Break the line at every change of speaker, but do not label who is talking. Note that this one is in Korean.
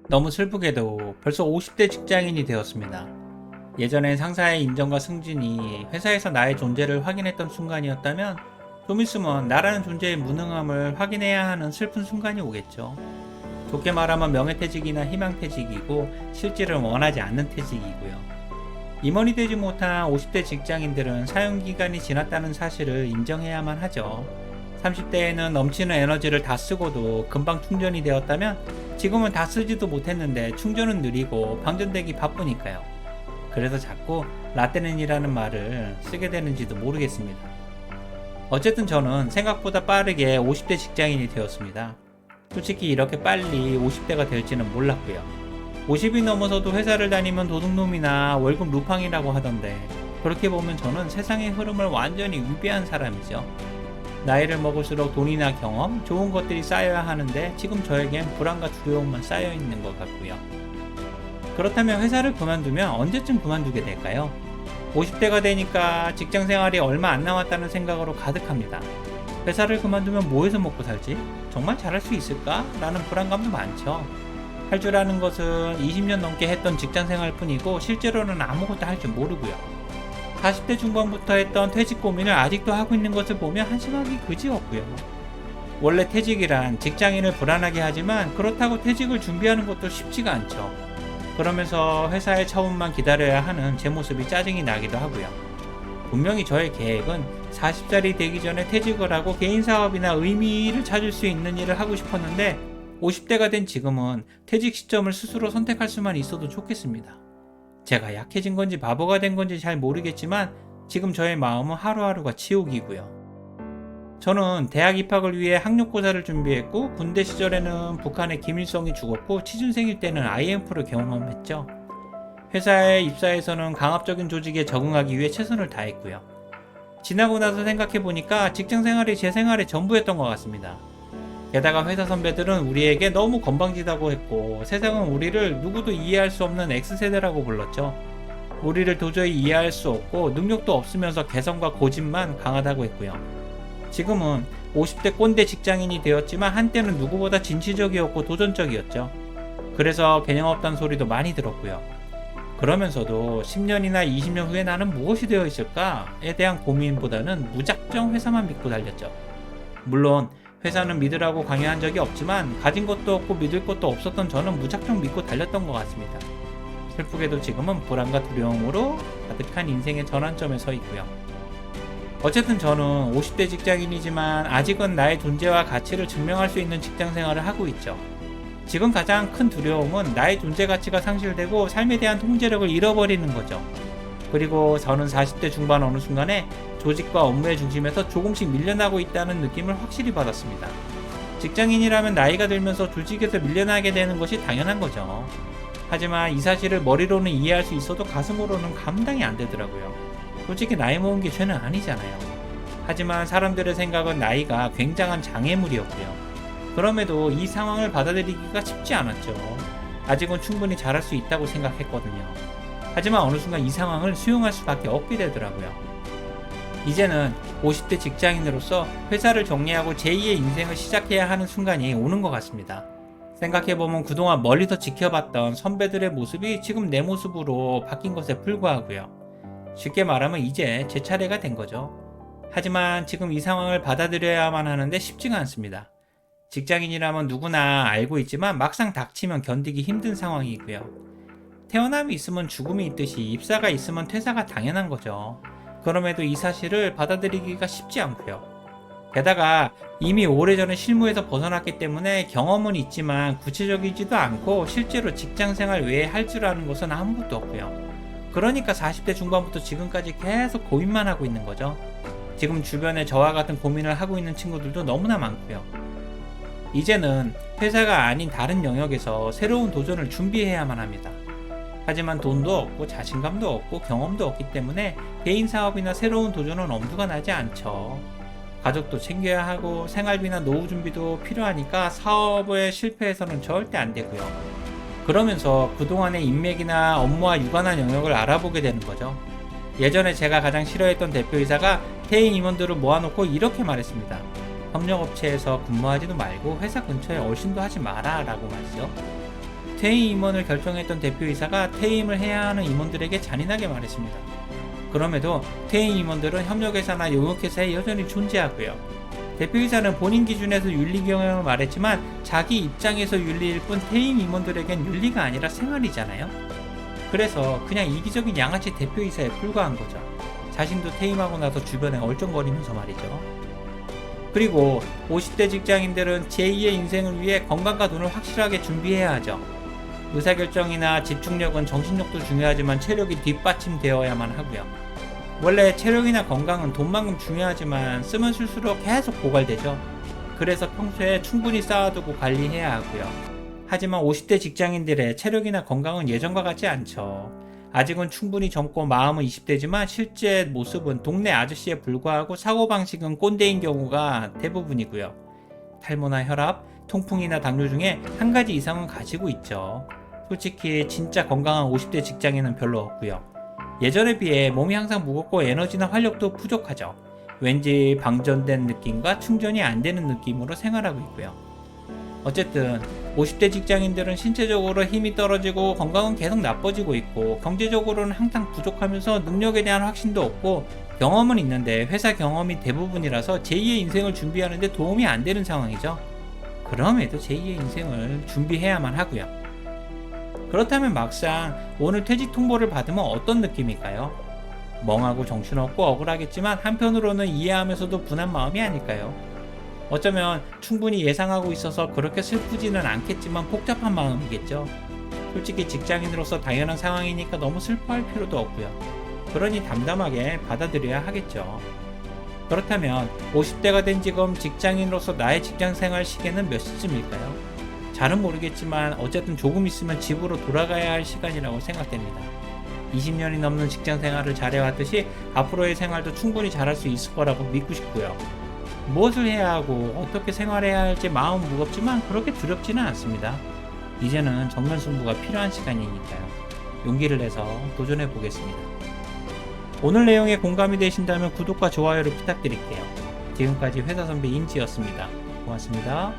너무 슬프게도 벌써 50대 직장인이 되었습니다. 예전엔 상사의 인정과 승진이 회사에서 나의 존재를 확인했던 순간이었다면 좀 있으면 나라는 존재의 무능함을 확인해야 하는 슬픈 순간이 오겠죠. 좋게 말하면 명예퇴직이나 희망퇴직이고 실질은 원하지 않는 퇴직이고요. 임원이 되지 못한 50대 직장인들은 사용기간이 지났다는 사실을 인정해야만 하죠. 30대에는 넘치는 에너지를 다 쓰고도 금방 충전이 되었다면 지금은 다 쓰지도 못했는데 충전은 느리고 방전되기 바쁘니까요. 그래서 자꾸 라떼는이라는 말을 쓰게 되는지도 모르겠습니다. 어쨌든 저는 생각보다 빠르게 50대 직장인이 되었습니다. 솔직히 이렇게 빨리 50대가 될지는 몰랐고요. 50이 넘어서도 회사를 다니면 도둑놈이나 월급 루팡이라고 하던데 그렇게 보면 저는 세상의 흐름을 완전히 위배한 사람이죠. 나이를 먹을수록 돈이나 경험, 좋은 것들이 쌓여야 하는데 지금 저에겐 불안과 두려움만 쌓여 있는 것 같고요. 그렇다면 회사를 그만두면 언제쯤 그만두게 될까요? 50대가 되니까 직장 생활이 얼마 안 남았다는 생각으로 가득합니다. 회사를 그만두면 뭐 해서 먹고 살지? 정말 잘할 수 있을까? 라는 불안감도 많죠. 할 줄 아는 것은 20년 넘게 했던 직장 생활 뿐이고 실제로는 아무것도 할 줄 모르고요. 40대 중반부터 했던 퇴직 고민을 아직도 하고 있는 것을 보면 한심하기 그지없고요. 원래 퇴직이란 직장인을 불안하게 하지만 그렇다고 퇴직을 준비하는 것도 쉽지가 않죠. 그러면서 회사의 처분만 기다려야 하는 제 모습이 짜증이 나기도 하고요. 분명히 저의 계획은 40살이 되기 전에 퇴직을 하고 개인 사업이나 의미를 찾을 수 있는 일을 하고 싶었는데 50대가 된 지금은 퇴직 시점을 스스로 선택할 수만 있어도 좋겠습니다. 제가 약해진 건지 바보가 된 건지 잘 모르겠지만 지금 저의 마음은 하루하루가 지옥이고요. 저는 대학 입학을 위해 학력고사를 준비했고 군대 시절에는 북한의 김일성이 죽었고 취준생일 때는 IMF를 경험했죠. 회사에 입사해서는 강압적인 조직에 적응하기 위해 최선을 다했고요. 지나고 나서 생각해보니까 직장생활이 제 생활의 전부였던 것 같습니다. 게다가 회사 선배들은 우리에게 너무 건방지다고 했고 세상은 우리를 누구도 이해할 수 없는 X세대라고 불렀죠. 우리를 도저히 이해할 수 없고 능력도 없으면서 개성과 고집만 강하다고 했고요. 지금은 50대 꼰대 직장인이 되었지만 한때는 누구보다 진취적이었고 도전적이었죠. 그래서 개념 없다는 소리도 많이 들었고요. 그러면서도 10년이나 20년 후에 나는 무엇이 되어 있을까에 대한 고민보다는 무작정 회사만 믿고 달렸죠. 물론 회사는 믿으라고 강요한 적이 없지만 가진 것도 없고 믿을 것도 없었던 저는 무작정 믿고 달렸던 것 같습니다. 슬프게도 지금은 불안과 두려움으로 가득한 인생의 전환점에 서 있고요. 어쨌든 저는 50대 직장인이지만 아직은 나의 존재와 가치를 증명할 수 있는 직장 생활을 하고 있죠. 지금 가장 큰 두려움은 나의 존재 가치가 상실되고 삶에 대한 통제력을 잃어버리는 거죠. 그리고 저는 40대 중반 어느 순간에 조직과 업무의 중심에서 조금씩 밀려나고 있다는 느낌을 확실히 받았습니다. 직장인이라면 나이가 들면서 조직에서 밀려나게 되는 것이 당연한 거죠. 하지만 이 사실을 머리로는 이해할 수 있어도 가슴으로는 감당이 안 되더라고요. 솔직히 나이 먹은 게 죄는 아니잖아요. 하지만 사람들의 생각은 나이가 굉장한 장애물이었고요. 그럼에도 이 상황을 받아들이기가 쉽지 않았죠. 아직은 충분히 잘할 수 있다고 생각했거든요. 하지만 어느 순간 이 상황을 수용할 수밖에 없게 되더라고요. 이제는 50대 직장인으로서 회사를 정리하고 제2의 인생을 시작해야 하는 순간이 오는 것 같습니다. 생각해보면 그동안 멀리서 지켜봤던 선배들의 모습이 지금 내 모습으로 바뀐 것에 불과하고요. 쉽게 말하면 이제 제 차례가 된 거죠. 하지만 지금 이 상황을 받아들여야만 하는데 쉽지가 않습니다. 직장인이라면 누구나 알고 있지만 막상 닥치면 견디기 힘든 상황이고요. 태어남이 있으면 죽음이 있듯이 입사가 있으면 퇴사가 당연한 거죠. 그럼에도 이 사실을 받아들이기가 쉽지 않고요. 게다가 이미 오래전에 실무에서 벗어났기 때문에 경험은 있지만 구체적이지도 않고 실제로 직장생활 외에 할 줄 아는 것은 아무것도 없고요. 그러니까 40대 중반부터 지금까지 계속 고민만 하고 있는 거죠. 지금 주변에 저와 같은 고민을 하고 있는 친구들도 너무나 많고요. 이제는 회사가 아닌 다른 영역에서 새로운 도전을 준비해야만 합니다. 하지만 돈도 없고 자신감도 없고 경험도 없기 때문에 개인 사업이나 새로운 도전은 엄두가 나지 않죠. 가족도 챙겨야 하고 생활비나 노후 준비도 필요하니까 사업에 실패해서는 절대 안 되고요. 그러면서 그동안의 인맥이나 업무와 유관한 영역을 알아보게 되는 거죠. 예전에 제가 가장 싫어했던 대표이사가 퇴임 임원들을 모아놓고 이렇게 말했습니다. 협력업체에서 근무하지도 말고 회사 근처에 얼씬도 하지 마라 라고 말이죠. 퇴임 임원을 결정했던 대표이사가 퇴임을 해야 하는 임원들에게 잔인하게 말했습니다. 그럼에도 퇴임 임원들은 협력회사나 용역회사에 여전히 존재하고요. 대표이사는 본인 기준에서 윤리 경영을 말했지만 자기 입장에서 윤리일 뿐 퇴임 임원들에겐 윤리가 아니라 생활이잖아요. 그래서 그냥 이기적인 양아치 대표이사에 불과한 거죠. 자신도 퇴임하고 나서 주변에 얼쩡거리면서 말이죠. 그리고 50대 직장인들은 제2의 인생을 위해 건강과 돈을 확실하게 준비해야 하죠. 의사결정이나 집중력은 정신력도 중요하지만 체력이 뒷받침되어야만 하고요. 원래 체력이나 건강은 돈만큼 중요하지만 쓰면 쓸수록 계속 고갈되죠. 그래서 평소에 충분히 쌓아두고 관리해야 하고요. 하지만 50대 직장인들의 체력이나 건강은 예전과 같지 않죠. 아직은 충분히 젊고 마음은 20대지만 실제 모습은 동네 아저씨에 불과하고 사고방식은 꼰대인 경우가 대부분이고요. 탈모나 혈압, 통풍이나 당뇨 중에 한 가지 이상은 가지고 있죠. 솔직히 진짜 건강한 50대 직장인은 별로 없고요. 예전에 비해 몸이 항상 무겁고 에너지나 활력도 부족하죠. 왠지 방전된 느낌과 충전이 안 되는 느낌으로 생활하고 있고요. 어쨌든 50대 직장인들은 신체적으로 힘이 떨어지고 건강은 계속 나빠지고 있고 경제적으로는 항상 부족하면서 능력에 대한 확신도 없고 경험은 있는데 회사 경험이 대부분이라서 제2의 인생을 준비하는데 도움이 안 되는 상황이죠. 그럼에도 제2의 인생을 준비해야만 하고요. 그렇다면 막상 오늘 퇴직 통보를 받으면 어떤 느낌일까요? 멍하고 정신없고 억울하겠지만 한편으로는 이해하면서도 분한 마음이 아닐까요? 어쩌면 충분히 예상하고 있어서 그렇게 슬프지는 않겠지만 복잡한 마음이겠죠. 솔직히 직장인으로서 당연한 상황이니까 너무 슬퍼할 필요도 없고요. 그러니 담담하게 받아들여야 하겠죠. 그렇다면 50대가 된 지금 직장인으로서 나의 직장생활 시계는 몇 시쯤일까요? 잘은 모르겠지만 어쨌든 조금 있으면 집으로 돌아가야 할 시간이라고 생각됩니다. 20년이 넘는 직장생활을 잘해왔듯이 앞으로의 생활도 충분히 잘할 수 있을 거라고 믿고 싶고요. 무엇을 해야 하고 어떻게 생활해야 할지 마음은 무겁지만 그렇게 두렵지는 않습니다. 이제는 정면 승부가 필요한 시간이니까요. 용기를 내서 도전해 보겠습니다. 오늘 내용에 공감이 되신다면 구독과 좋아요를 부탁드릴게요. 지금까지 회사 선배 인지였습니다. 고맙습니다.